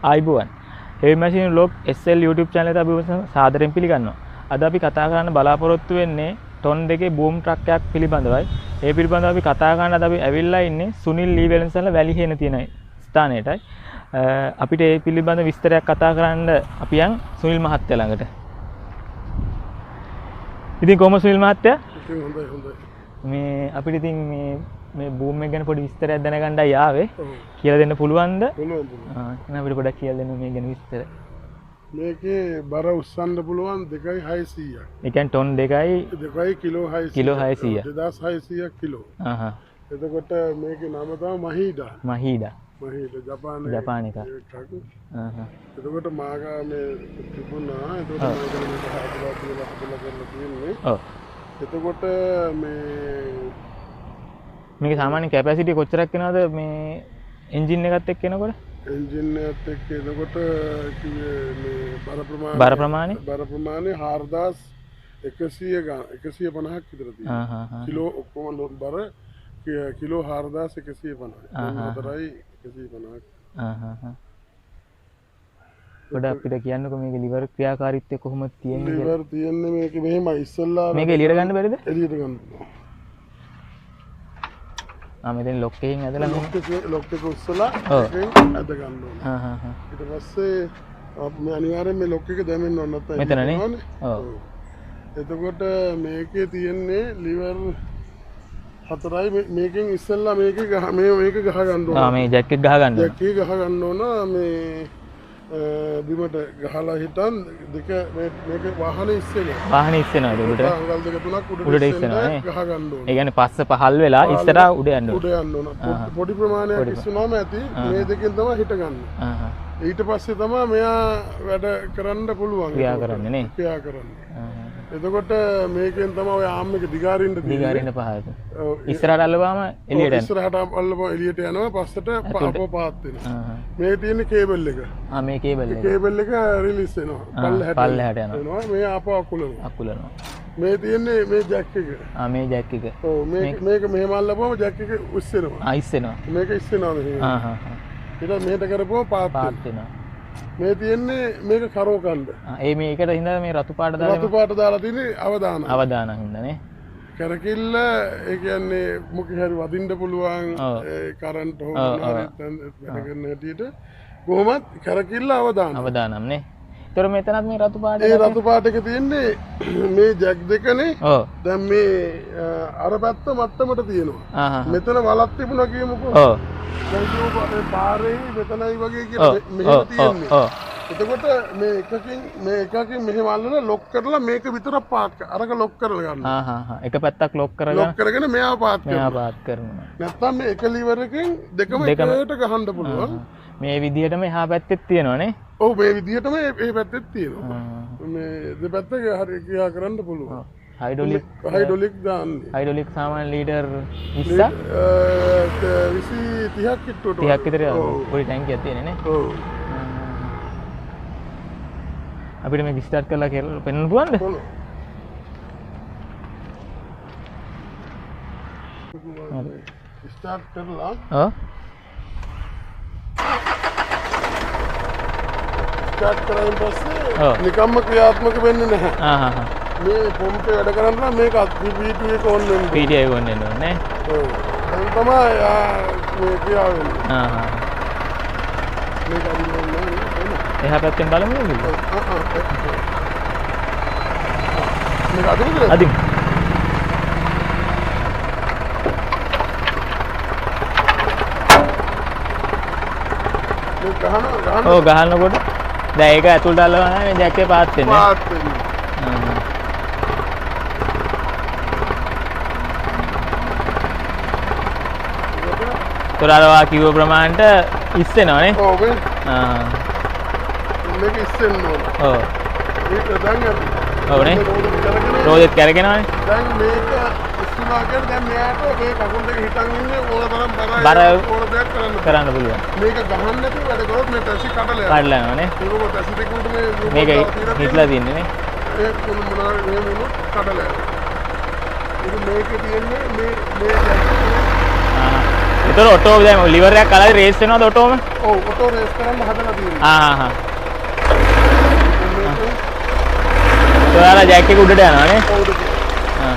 ආයිබෝවන් heavy machine vlog SL YouTube channel එකට අපි සාදරයෙන් පිළිගන්නවා. අද අපි කතා කරන්න බලාපොරොත්තු වෙන්නේ ටොන් දෙකේ බූම් ට්‍රක් එකක් පිළිබඳවයි. ඒ පිළිබඳව අපි කතා කරන්න අද අපි ඇවිල්ලා ඉන්නේ සුනිල් ලී වෙලන්සල වැලිහෙන තියෙන ස්ථානයටයි. අපිට ඒ පිළිබඳව විස්තරයක් කතා කරන්න අපි යන් සුනිල් මහත්තයා ළඟට. ඉතින් කොහොමද සුනිල් මහත්තයා? ඉතින් හොඳයි. මේ අපිට ඉතින් මේ බූම් එක ගැන පොඩි විස්තරයක් දැනගන්නයි ආවේ. කියලා දෙන්න පුළුවන්ද? පුළුවන්. අපිට පොඩ්ඩක් කියලා දෙන්න මේ ගැන විස්තර. මේකේ බර උස්සන්න පුළුවන් 2.600ක්. ඒ කියන්නේ ටොන් 2 කිලෝ 600. කිලෝ 600. 2600ක් කිලෝ. එතකොට මේකේ නම තමයි මහීඩා. මහීඩා ජපාන එක. එතකොට මාගා මේ තිබුණා. එතකොට මේක හදලා කරලා තියෙන්නේ. ඔව්. එතකොට මේක සාමාන්‍ය කැපැසිටි කොච්චරක් වෙනවද මේ එන්ජින් එකත් එක්ක එනකොට? එන්ජින් එකත් එක්ක එනකොට මේ බර ප්‍රමාණය 4150ක් විතර තියෙනවා. කිලෝ ඔක්කොම බර කිලෝ 4150. හතරයි 150ක්. ගොඩක් අපිට කියන්නකො මේක liver ක්‍රියාකාරීත්වය කොහොමද තියෙන්නේ? liver තියෙන්නේ මේක මෙහෙමයි ඉස්සල්ලා. මේක එළියට ගන්න බැරිද? එළියට ගන්න. මෙතන ලොක් එකකින් ඇදලා ලොක් එක උස්සලා ඒකෙන් ඇද ගන්න ඕනේ. ඊට පස්සේ මේ අනිවාර්යෙන් මේ ලොක් එක දැමෙන්න ඕන නැත්නම් මෙතනනේ. ඔව්. එතකොට මේකේ තියෙන්නේ liver හතරයි මේකෙන් ඉස්සල්ලා මේක ගහ මේක ගහ ගන්න ඕන. මේ ජැක් එක ගහ ගන්න ඕන. ජැක් එක ගහ ගන්න ඕන මේ බිමට ගහලා හිටන් දෙක මේක වාහනේ ඉස්සෙනවා. වාහනේ ඉස්සෙනවා ඒක උඩට. අංගල් දෙක තුනක් උඩට ඉස්සෙනවා නේ. ගහ ගන්න ඕන. ඒ කියන්නේ පස්ස පහල් වෙලා ඉස්සරහා උඩ යන්න ඕන. උඩ යන්න ඕන. පොඩි ප්‍රමාණයක් ඉස්සුනාම ඇති මේ දෙකෙන් තමයි හිට ගන්න. ඊට පස්සේ තමයි මෙයා වැඩ කරන්න පුළුවන්. ක්‍රියා කරන්නේ නේ. ක්‍රියා කරන්නේ. එතකොට මේකෙන් තමයි ඔය ආම් එක දිගාරින්න තියෙන්නේ. දිගාරින්න පහට. ඉස්සරහට අල්ලපුවාම එළියට යනවා. ඉස්සරහට අල්ලපුවා එළියට යනවා පස්සට පහව පාත් වෙනවා. මේ තියෙන කේබල් එක. මේ කේබල් එක. කේබල් එක රිලීස් වෙනවා. පල්ලෙහාට යනවා. මේ ආපහු අකුලනවා. අකුලනවා. මේ තියෙන්නේ මේ ජැක් එක. මේ ජැක් එක. ඔව් මේක මෙහෙම අල්ලපුවම ජැක් එක උස්සෙනවා. ඉස්සෙනවා. මේක ඉස්සෙනවා මෙහෙම. ඊට මෙහෙට කරපුවම පාත් වෙනවා. මේ තියෙන්නේ මේක කරෝකන්ද. මේකට හින්දා මේ රතු පාට දාලා තියෙන්නේ අවදාන හින්දා නේ. කරකිල්ල ඒ කියන්නේ මොකක් හරි වදින්න පුළුවන් කරන්ට් හො වැඩ කරන හැටියට කොහොමත් කරකිල්ල අවදානම් නේ. ඒතර මෙතනත් මේ රතු පාට රතු පාට එක තියෙන්නේ මේ ජැක් දෙකනේ. දැන් මේ අර පැත්ත මට්ටමට තියෙනවා. මෙතන වලක් තිබුණා කියමුකෝ. දැන් පාරේ මෙතනයි වගේ කියලා මෙහෙම තියෙන්නේ. එතකොට මේ එකකින් මෙහෙම අල්ලලා ලොක් කරලා මේක විතරක් පාත් අරක ලොක් කරලා ගන්නවා. එක පැත්තක් ලොක් කරගෙන මෙයා පාත් කරනවා. නැත්තම් මේ එක liver එකෙන් දෙකම එකට ගහන්න පුළුවන්. මේ විදිහටම එහා පැත්තෙත් තියෙනවනේ. ඔව් මේ විදිහටම මේ පැත්තෙත් තියෙනවා. මේ දෙපැත්ත හරි ක්‍රියා කරන්න පුළුවන්. හයිඩ්‍රොලික් දාන්නේ. හයිඩ්‍රොලික් සාමාන්‍ය ලීටර් 20 30ක් කිට්ටුවට 30ක් විතර පොඩි ටැංකියක් තියෙන්නේ නේ. ඔව්. අපිට මේක ස්ටාර්ට් කරලා කියලා පෙන්වන්න පුළුවන්ද? ස්ටාර්ට් කරලා ස්ටාර්ට් කරායින් පස්සේ නිකම්ම ක්‍රියාත්මක වෙන්නේ නැහැ. මේ පොම්පේ වැඩ කරන්න මේක PTI එක ඕන් වෙනවා. PTI ඕන් වෙනවා නේ. ඔව්. දැන් තමයි මේ ක්‍රියාව වෙන්නේ. මේක අදින්න එහා පැත්තෙන් බලමු නේද? මේක අදින්නද? අදින්න. මේ ගහනවා. ඔව් ගහනකොට දැන් ඒක ඇතුළට අල්ලනවා නම් මේ ජැක් එක පාත් වෙන්නේ. පාත් වෙන්නේ. තොරාරවා කිව්ව ප්‍රමාණයට ඉස්සෙනවනේ. ඔව් මේක ඉස්සෙන්න ඕන. ඔව්. ඒක දැන් ඔව්නේ. රෝදෙත් කරගෙනවනේ. දැන් මේක ඉස්සුනා කියන දැන් මෙයාට මේ කකුල් දෙක හිටන් ඉන්නේ ඕන තරම් බර ඕන දෙයක් කරන්න පුළුවන්. මේක ගහන්න නැතුව වැඩ කරොත් මේ ටැසි කඩලා යනවා නේ. ඒක ටැසි දෙක උඩ මේක හිටලා තින්නේ නේ. ඒ කොන මොනවා මේ මොන කඩලා යනවා. මේකේ තියෙන්නේ මේ ඒතර ඔටෝ දැන් ලිවර් එකක් අලයි රේස් වෙනවද ඔටෝම? ඔව් ඔටෝ රේස් කරන්න හදලා තියෙනවා. හා. ඔයාලා ජැක් එක උඩට යනවා නේ? ඔව් උඩට. හා.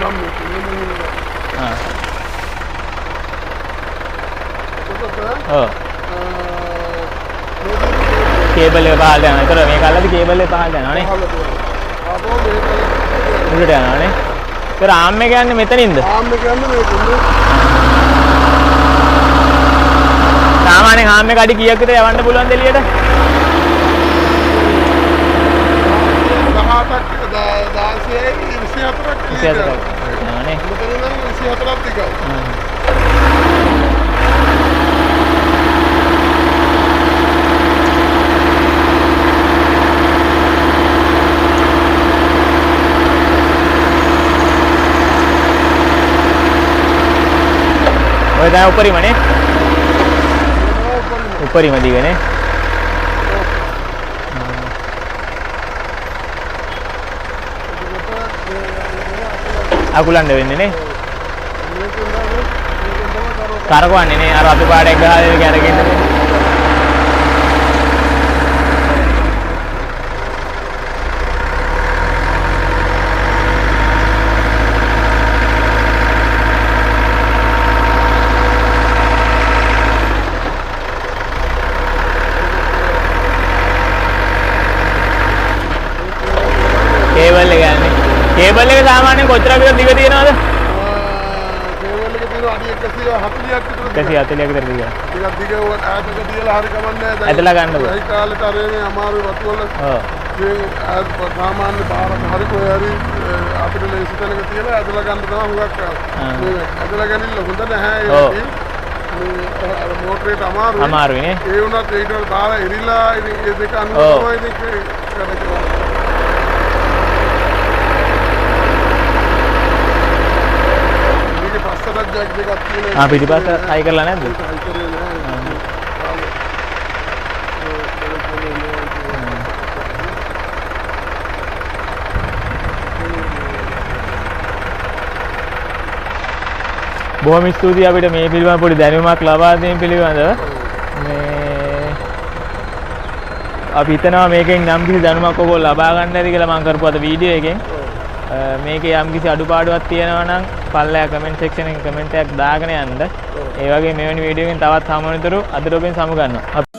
නම් හා. ඔව්. කේබල් එක පහළට යනවා. ඒතර මේක අල්ලද්දි කේබල් එක පහළට යනවා නේ? ආපහු මේක උඩට යනවා නේ? ඒතර ආම් එක යන්නේ මෙතනින්ද? ආම් එක යන්නේ මේකෙන්ද? සාමාන්‍යයෙන් ආම් එක අඩි කීයක් විතර යවන්න පුළුවන්ද එළියට? 18ක් 16යි 24ක් යනවා නේ? මෙතන නම් 24ක් දිගයි. ඔය දැන් උඩරිම නේ? උඩරිම දිගනේ. අකුලන්න වෙන්නේ නේ? කරකවන්නේ නේ අර අපි පාඩයක් ගහලා ඒක අරගෙන නේ. කේබල් එක යන්නේ. කේබල් එක සාමාන්‍යයෙන් කොච්චර විතර දිග තියෙනවද? කේබල් එක තියෙනවා අඩි 140ක් විතර. 140ක් විතර දිග. ටිකක් දිග ඈතක තියලා හරි කමන්නේ නැහැ. ඇදලා ගන්න බෑ. ඒ කාලේට අර මේ අමාරු වතු වල ඔව්. ඒ සාමාන්‍ය පාරක හරි කොහේ හරි අපිට ලේසි තැනක තියලා ඇදලා ගන්න තමයි හුඟක් මේ ඇදලා ගනින්න හොඳ නැහැ ඒක. මේ මෝටරේට අමාරුයි නේ. ඒ වුණත් ඊට වල බාර එරිලා ඉතින් ඒ දෙක අනුව තමයි ඉතින් වැඩ කරන්නේ. ජැක් දෙකක් තියෙනවා. පිටිපස්ස හයි කරලා නැද්ද? හයි කරේ නෑ. බොහොම ස්තුතියි අපිට මේ පිළිබඳව පොඩි දැනුමක් ලබා දීම පිළිබඳව. මේ අපි හිතනවා මේකෙන් යම් කිසි දැනුමක් ඔයගොල්ලෝ ලබා ගන්න ඇති කියලා මම කරපු අද වීඩියෝ එකෙන්. මේකේ යම් කිසි අඩුපාඩුවක් තියෙනවා නම් පල්ලෙහා කමෙන්ට් සෙක්ෂන් එකෙන් කමෙන්ට් එකක් දාගෙන යන්න. ඒ වගේ මෙවැනි වීඩියෝ එකෙන් තවත් හමුවෙනතුරු අද ඔබෙන් සමු ගන්නවා.